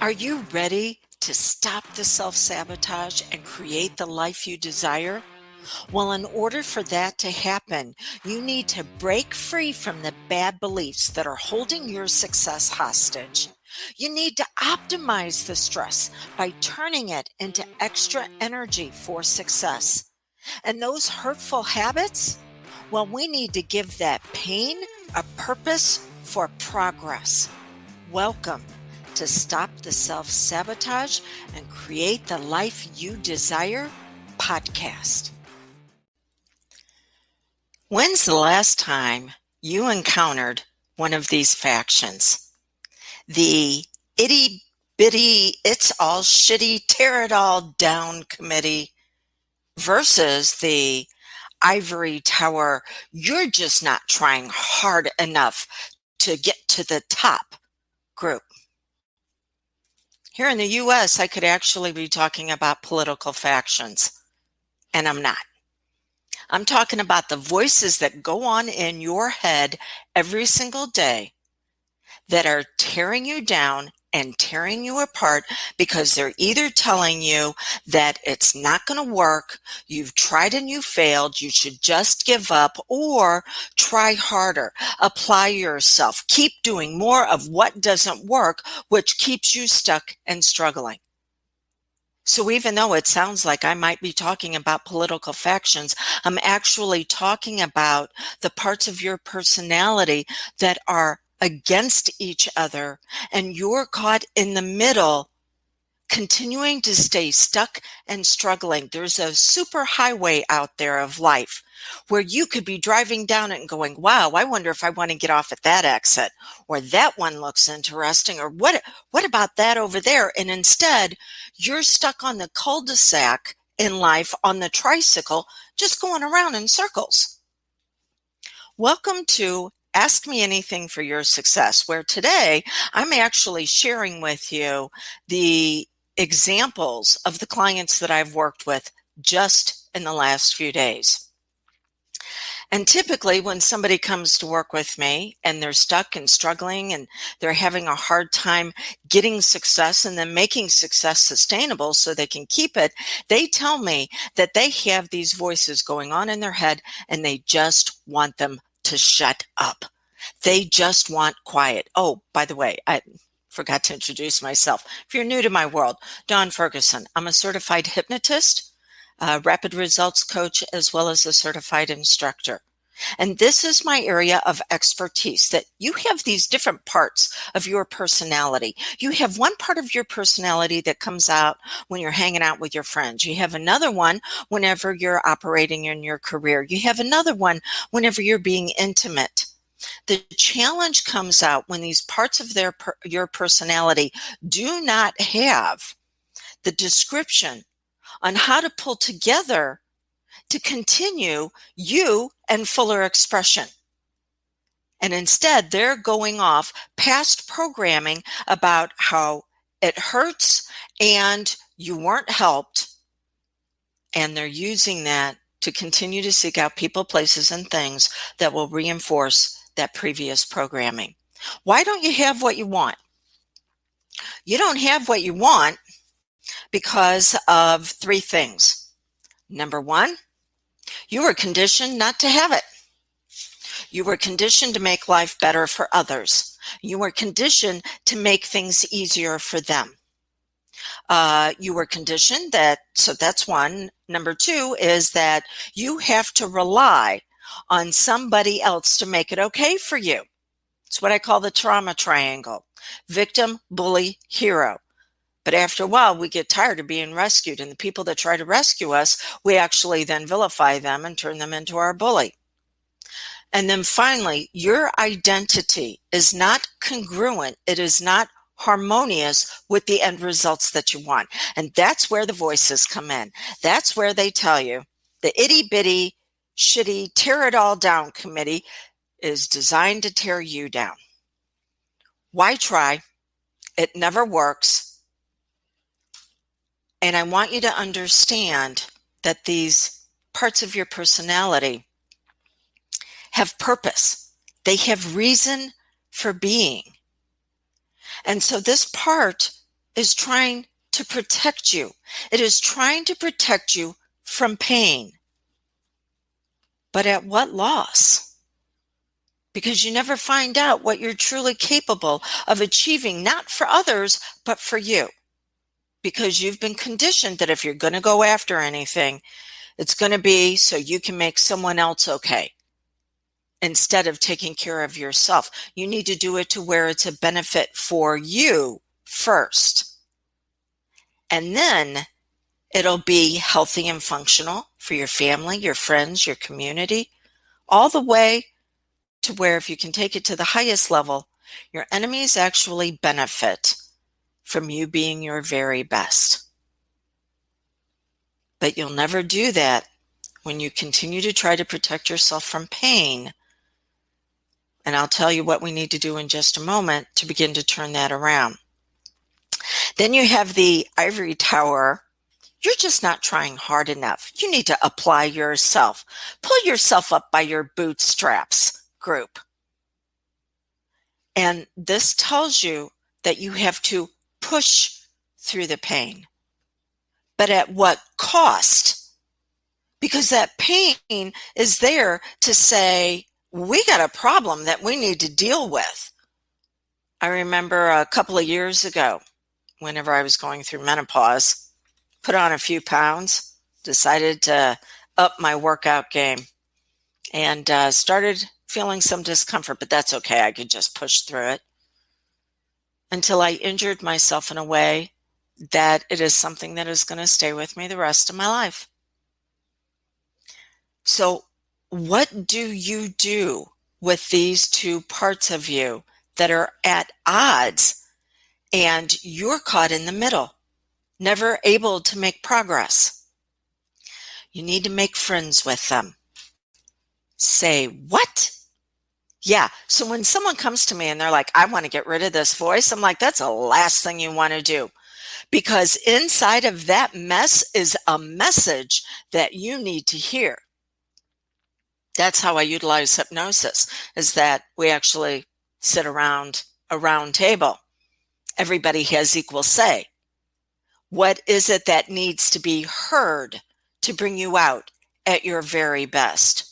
Are you ready to stop the self-sabotage and create the life you desire? Well, in order for that to happen, you need to break free from the bad beliefs that are holding your success hostage. You need to optimize the stress by turning it into extra energy for success. And those hurtful habits? Well, we need to give that pain a purpose for progress. Welcome to Stop the Self-Sabotage and Create the Life You Desire podcast. When's the last time you encountered one of these factions? The itty bitty, it's all shitty, tear it all down committee versus the ivory tower, you're just not trying hard enough to get to the top group. Here in the U.S., I could actually be talking about political factions, and I'm not. I'm talking about the voices that go on in your head every single day that are tearing you down and tearing you apart because they're either telling you that it's not going to work, you've tried and you failed, you should just give up, or try harder, apply yourself, keep doing more of what doesn't work, which keeps you stuck and struggling. So even though it sounds like I might be talking about political factions, I'm actually talking about the parts of your personality that are against each other, and you're caught in the middle, continuing to stay stuck and struggling. There's a super highway out there of life where you could be driving down it and going, wow, I wonder if I want to get off at that exit, or that one looks interesting, or what about that over there? And instead, you're stuck on the cul-de-sac in life on the tricycle, just going around in circles. Welcome to Ask Me Anything for Your Success, where today I'm actually sharing with you the examples of the clients that I've worked with just in the last few days. And typically when somebody comes to work with me and they're stuck and struggling and they're having a hard time getting success and then making success sustainable so they can keep it, they tell me that they have these voices going on in their head and they just want them to shut up. They just want quiet. Oh, by the way, I forgot to introduce myself. If you're new to my world, Dawn Ferguson. I'm a certified hypnotist, a rapid results coach, as well as a certified instructor. And this is my area of expertise, that you have these different parts of your personality. You have one part of your personality that comes out when you're hanging out with your friends. You have another one whenever you're operating in your career. You have another one whenever you're being intimate. The challenge comes out when these parts of your personality do not have the description on how to pull together to continue you and fuller expression. And instead, they're going off past programming about how it hurts and you weren't helped. And they're using that to continue to seek out people, places, and things that will reinforce that previous programming. Why don't you have what you want? You don't have what you want because of three things. Number one, you were conditioned not to have it. You were conditioned to make life better for others. You were conditioned to make things easier for them. You were conditioned so that's one. Number two is that you have to rely on somebody else to make it okay for you. It's what I call the trauma triangle: victim, bully, hero. But after a while, we get tired of being rescued, and the people that try to rescue us, we actually then vilify them and turn them into our bully. And then finally, your identity is not congruent. It is not harmonious with the end results that you want. And that's where the voices come in. That's where they tell you the itty bitty, shitty, tear it all down committee is designed to tear you down. Why try? It never works. And I want you to understand that these parts of your personality have purpose. They have reason for being. And so this part is trying to protect you. It is trying to protect you from pain. But at what loss? Because you never find out what you're truly capable of achieving, not for others, but for you. Because you've been conditioned that if you're going to go after anything, it's going to be so you can make someone else okay. Instead of taking care of yourself, you need to do it to where it's a benefit for you first. And then it'll be healthy and functional for your family, your friends, your community, all the way to where if you can take it to the highest level, your enemies actually benefit from you being your very best. But you'll never do that when you continue to try to protect yourself from pain. And I'll tell you what we need to do in just a moment to begin to turn that around. Then you have the ivory tower. You're just not trying hard enough. You need to apply yourself. Pull yourself up by your bootstraps group. And this tells you that you have to push through the pain. But at what cost? Because that pain is there to say, we got a problem that we need to deal with. I remember a couple of years ago, whenever I was going through menopause, put on a few pounds, decided to up my workout game, and started feeling some discomfort, but that's okay. I could just push through it until I injured myself in a way that it is something that is going to stay with me the rest of my life. So what do you do with these two parts of you that are at odds and you're caught in the middle, never able to make progress? You need to make friends with them. Say, what? Yeah. So when someone comes to me and they're like, I want to get rid of this voice, I'm like, that's the last thing you want to do. Because inside of that mess is a message that you need to hear. That's how I utilize hypnosis, is that we actually sit around a round table. Everybody has equal say. What is it that needs to be heard to bring you out at your very best?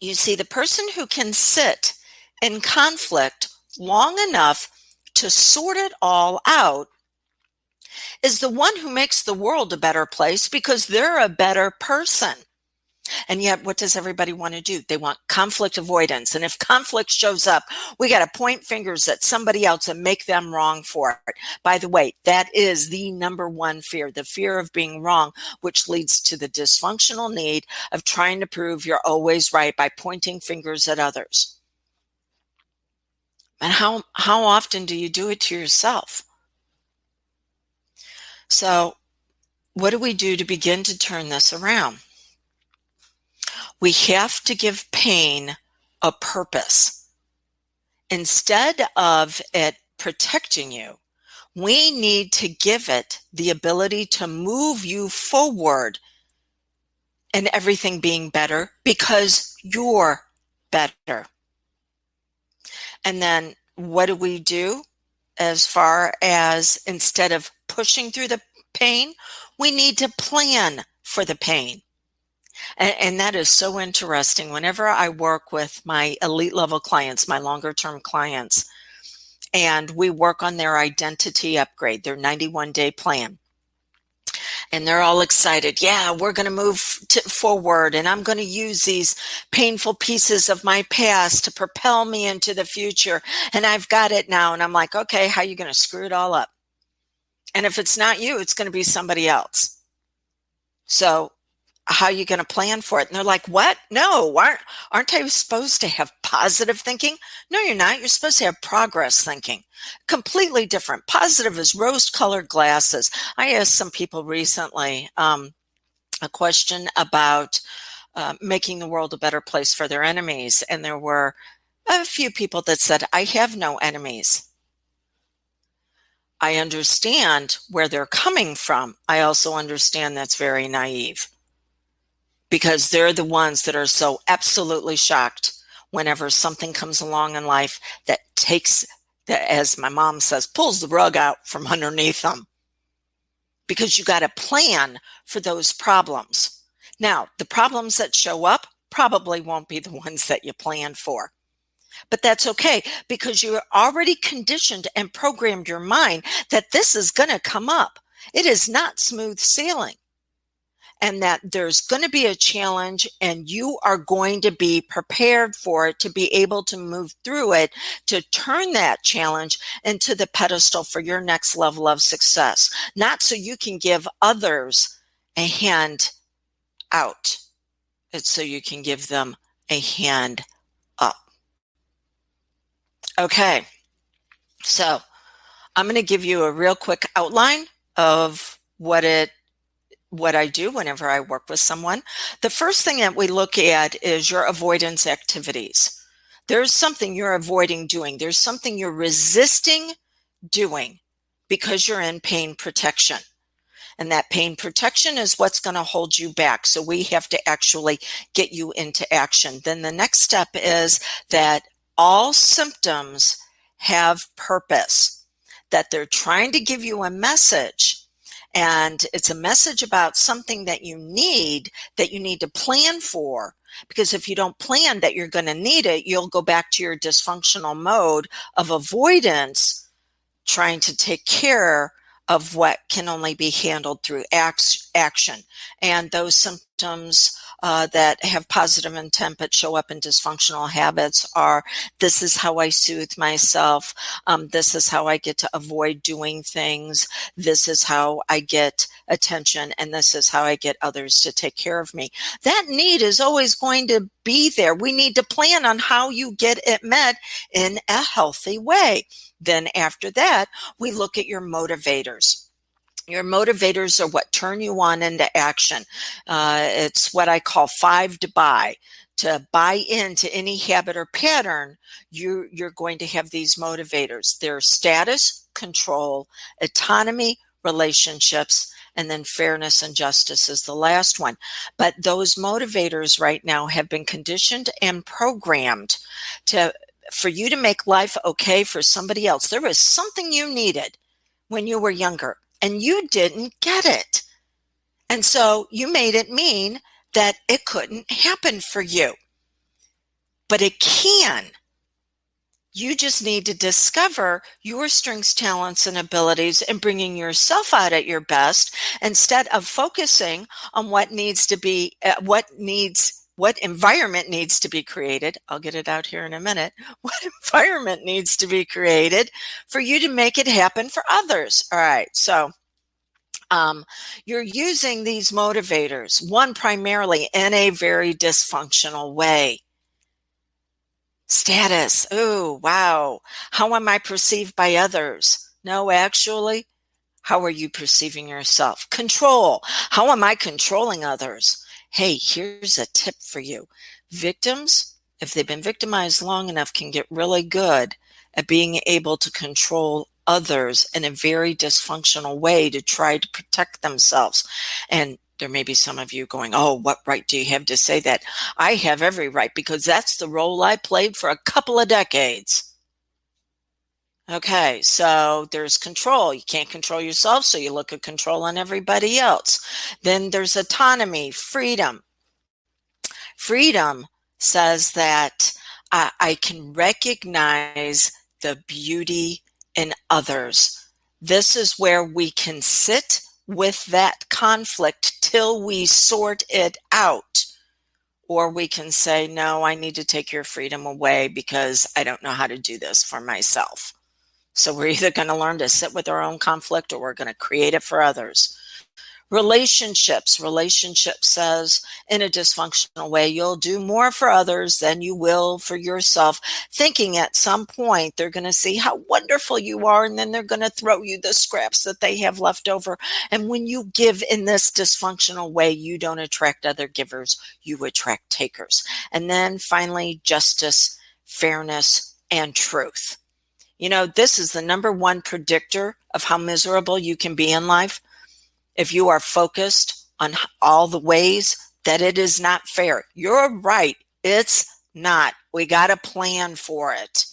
You see, the person who can sit in conflict long enough to sort it all out is the one who makes the world a better place because they're a better person. And yet, what does everybody want to do? They want conflict avoidance. And if conflict shows up, we got to point fingers at somebody else and make them wrong for it. By the way, that is the number one fear, the fear of being wrong, which leads to the dysfunctional need of trying to prove you're always right by pointing fingers at others. And how often do you do it to yourself? So what do we do to begin to turn this around? We have to give pain a purpose. Instead of it protecting you, we need to give it the ability to move you forward and everything being better because you're better. And then what do we do as far as instead of pushing through the pain, we need to plan for the pain. And that is so interesting. Whenever I work with my elite level clients, my longer term clients, and we work on their identity upgrade, their 91-day plan, and they're all excited. Yeah, we're going to move forward, and I'm going to use these painful pieces of my past to propel me into the future. And I've got it now. And I'm like, okay, how are you going to screw it all up? And if it's not you, it's going to be somebody else. So how are you going to plan for it? And they're like, what? No, aren't I supposed to have positive thinking? No, you're not. You're supposed to have progress thinking. Completely different. Positive is rose-colored glasses. I asked some people recently a question about making the world a better place for their enemies. And there were a few people that said, I have no enemies. I understand where they're coming from. I also understand that's very naive. Because they're the ones that are so absolutely shocked whenever something comes along in life that takes that, as my mom says, pulls the rug out from underneath them, because you got to plan for those problems. Now, the problems that show up probably won't be the ones that you planned for. But that's okay, because you're already conditioned and programmed your mind that this is going to come up. It is not smooth sailing, and that there's going to be a challenge, and you are going to be prepared for it, to be able to move through it, to turn that challenge into the pedestal for your next level of success. Not so you can give others a hand out. It's so you can give them a hand up. Okay, so I'm going to give you a real quick outline of what I do whenever I work with someone. The first thing that we look at is your avoidance activities. There's something you're avoiding doing. There's something you're resisting doing because you're in pain protection. And that pain protection is what's going to hold you back. So we have to actually get you into action. Then the next step is that all symptoms have purpose, that they're trying to give you a message. And it's a message about something that you need to plan for. Because if you don't plan that you're going to need it, you'll go back to your dysfunctional mode of avoidance, trying to take care of what can only be handled through action. And those symptoms that have positive intent but show up in dysfunctional habits are: this is how I soothe myself. This is how I get to avoid doing things. This is how I get attention. And this is how I get others to take care of me. That need is always going to be there. We need to plan on how you get it met in a healthy way. Then after that, we look at your motivators. Your motivators are what turn you on into action. It's what I call 5 to buy. To buy into any habit or pattern, you're going to have these motivators. They're status, control, autonomy, relationships, and then fairness and justice is the last one. But those motivators right now have been conditioned and programmed for you to make life okay for somebody else. There was something you needed when you were younger, and you didn't get it. And so you made it mean that it couldn't happen for you. But it can. You just need to discover your strengths, talents, and abilities, and bringing yourself out at your best, instead of focusing on what needs to be, what environment needs to be created. I'll get it out here in a minute. What environment needs to be created for you to make it happen for others? All right. So you're using these motivators, one primarily in a very dysfunctional way. Status. Oh, wow. How am I perceived by others? No, actually, how are you perceiving yourself? Control. How am I controlling others? Hey, here's a tip for you. Victims, if they've been victimized long enough, can get really good at being able to control others in a very dysfunctional way to try to protect themselves. And there may be some of you going, oh, what right do you have to say that? I have every right, because that's the role I played for a couple of decades. Okay, so there's control. You can't control yourself, so you look at control on everybody else. Then there's autonomy, freedom. Freedom says that I can recognize the beauty in others. This is where we can sit with that conflict till we sort it out. Or we can say, no, I need to take your freedom away because I don't know how to do this for myself. So we're either going to learn to sit with our own conflict, or we're going to create it for others. Relationships says, in a dysfunctional way, you'll do more for others than you will for yourself, thinking at some point they're going to see how wonderful you are, and then they're going to throw you the scraps that they have left over. And when you give in this dysfunctional way, you don't attract other givers, you attract takers. And then finally, justice, fairness, and truth. You know, this is the number one predictor of how miserable you can be in life. If you are focused on all the ways that it is not fair. You're right. It's not. We got to plan for it.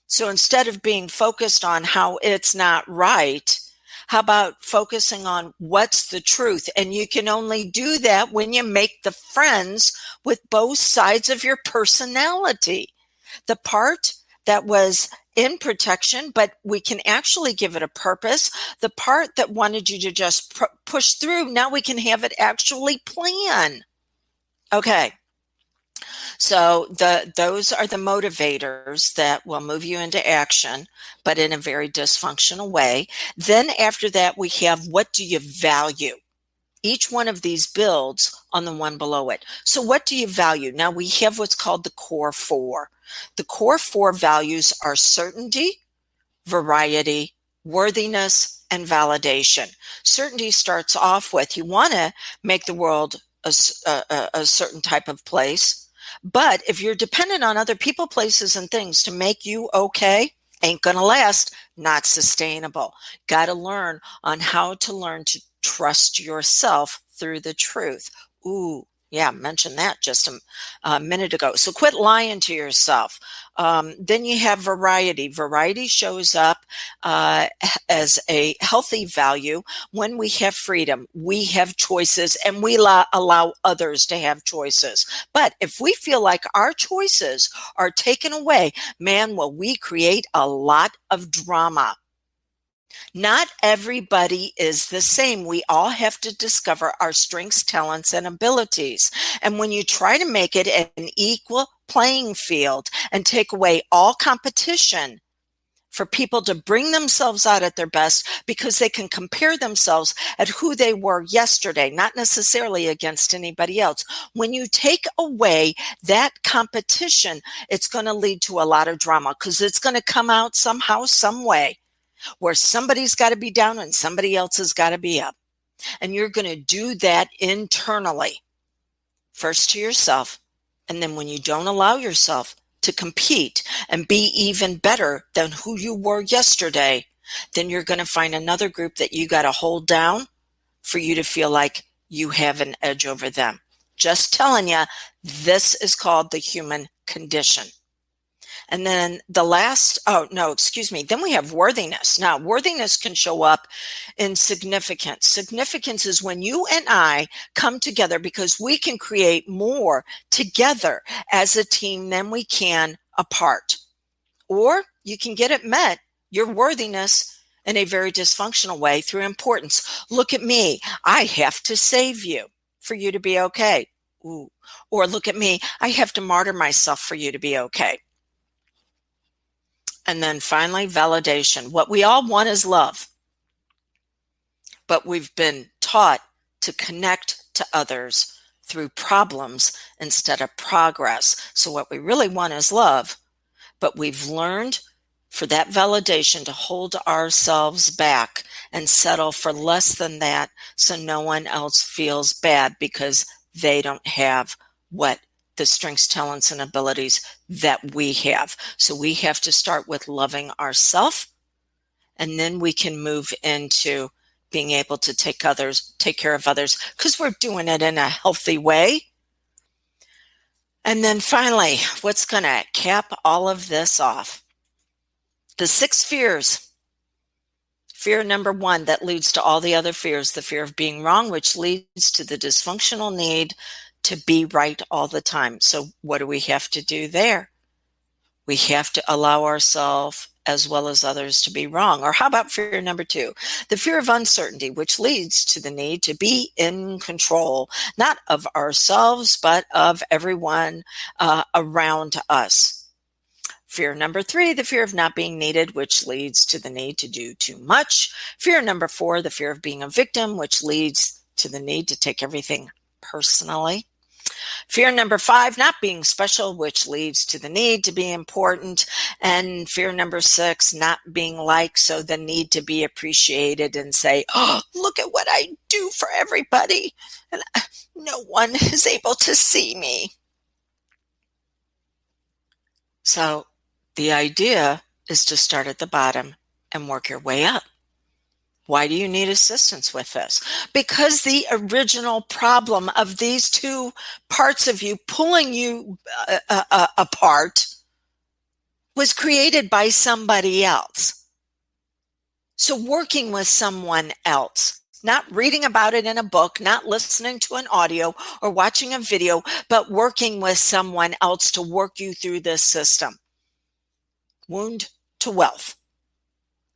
So instead of being focused on how it's not right, how about focusing on what's the truth? And you can only do that when you make the friends with both sides of your personality. The part that was in protection, but we can actually give it a purpose. The part that wanted you to just push through, now we can have it actually plan. Okay. So those are the motivators that will move you into action, but in a very dysfunctional way. Then after that, we have what do you value? Each one of these builds on the one below it. So what do you value? Now we have what's called the core four. The core four values are certainty, variety, worthiness, and validation. Certainty starts off with you want to make the world a certain type of place. But if you're dependent on other people, places, and things to make you okay, ain't going to last, not sustainable. Got to learn on how to learn to trust yourself through the truth. Ooh, yeah, mentioned that just a minute ago. So quit lying to yourself. Then you have variety. Variety shows up as a healthy value when we have freedom, we have choices, and we allow others to have choices. But if we feel like our choices are taken away, man, will we create a lot of drama. Not everybody is the same. We all have to discover our strengths, talents, and abilities. And when you try to make it an equal playing field and take away all competition for people to bring themselves out at their best because they can compare themselves at who they were yesterday, not necessarily against anybody else. When you take away that competition, it's going to lead to a lot of drama because it's going to come out somehow, some way, where somebody's got to be down and somebody else has got to be up. And you're going to do that internally, first to yourself. And then when you don't allow yourself to compete and be even better than who you were yesterday, then you're going to find another group that you got to hold down for you to feel like you have an edge over them. Just telling you, this is called the human condition. And then then we have worthiness. Now, worthiness can show up in significance. Significance is when you and I come together because we can create more together as a team than we can apart. Or you can get it met, your worthiness, in a very dysfunctional way through importance. Look at me. I have to save you for you to be okay. Ooh. Or look at me. I have to martyr myself for you to be okay. And then finally, validation. What we all want is love. But we've been taught to connect to others through problems instead of progress. So what we really want is love, but we've learned for that validation to hold ourselves back and settle for less than that so no one else feels bad because they don't have what the strengths, talents, and abilities that we have. So we have to start with loving ourselves, and then we can move into being able to take care of others, because we're doing it in a healthy way. And then finally, what's going to cap all of this off? The 6 fears. Fear number 1 that leads to all the other fears, the fear of being wrong, which leads to the dysfunctional need to be right all the time. So what do we have to do there? We have to allow ourselves as well as others to be wrong. Or how about fear number 2? The fear of uncertainty, which leads to the need to be in control, not of ourselves, but of everyone around us. Fear number 3, the fear of not being needed, which leads to the need to do too much. Fear number 4, the fear of being a victim, which leads to the need to take everything personally. Fear number 5, not being special, which leads to the need to be important. And fear number 6, not being liked, so the need to be appreciated and say, oh, look at what I do for everybody, and no one is able to see me. So the idea is to start at the bottom and work your way up. Why do you need assistance with this? Because the original problem of these 2 parts of you pulling you apart was created by somebody else. So working with someone else, not reading about it in a book, not listening to an audio or watching a video, but working with someone else to work you through this system. Wound to wealth.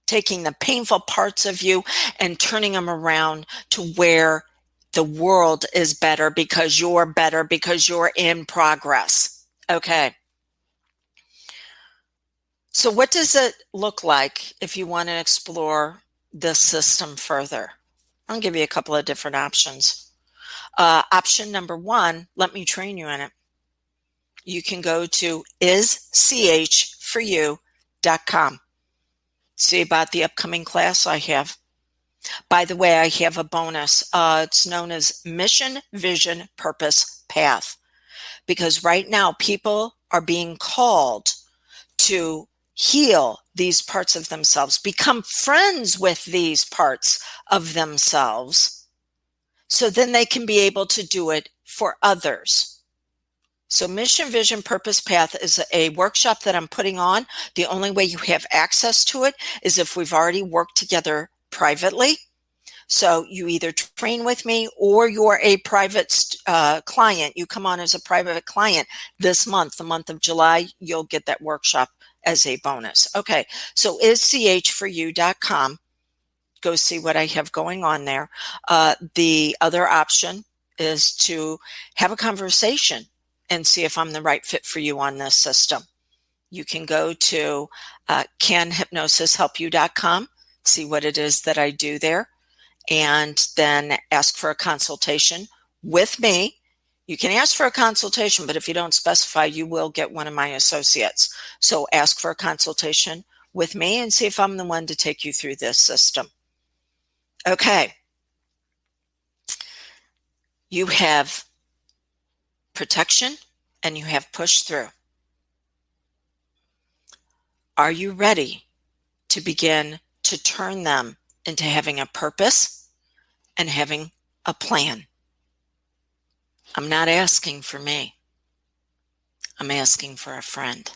Taking the painful parts of you and turning them around to where the world is better because you're in progress. Okay. So what does it look like if you want to explore this system further? I'll give you a couple of different options. Option number one, let me train you in it. You can go to ischforyou.com. See about the upcoming class I have. By the way, I have a bonus. It's known as Mission, Vision, Purpose, Path. Because right now people are being called to heal these parts of themselves, become friends with these parts of themselves, so then they can be able to do it for others. So Mission, Vision, Purpose, Path is a workshop that I'm putting on. The only way you have access to it is if we've already worked together privately. So you either train with me or you're a private client. You come on as a private client this month, the month of July, you'll get that workshop as a bonus. Okay, so ischforyou.com. Go see what I have going on there. The other option is to have a conversation and see if I'm the right fit for you on this system. You can go to canhypnosishelpyou.com, see what it is that I do there, and then ask for a consultation with me. You can ask for a consultation, but if you don't specify, you will get one of my associates. So ask for a consultation with me and see if I'm the one to take you through this system. Okay. You have protection and you have push through. Are you ready to begin to turn them into having a purpose and having a plan? I'm not asking for me. I'm asking for a friend.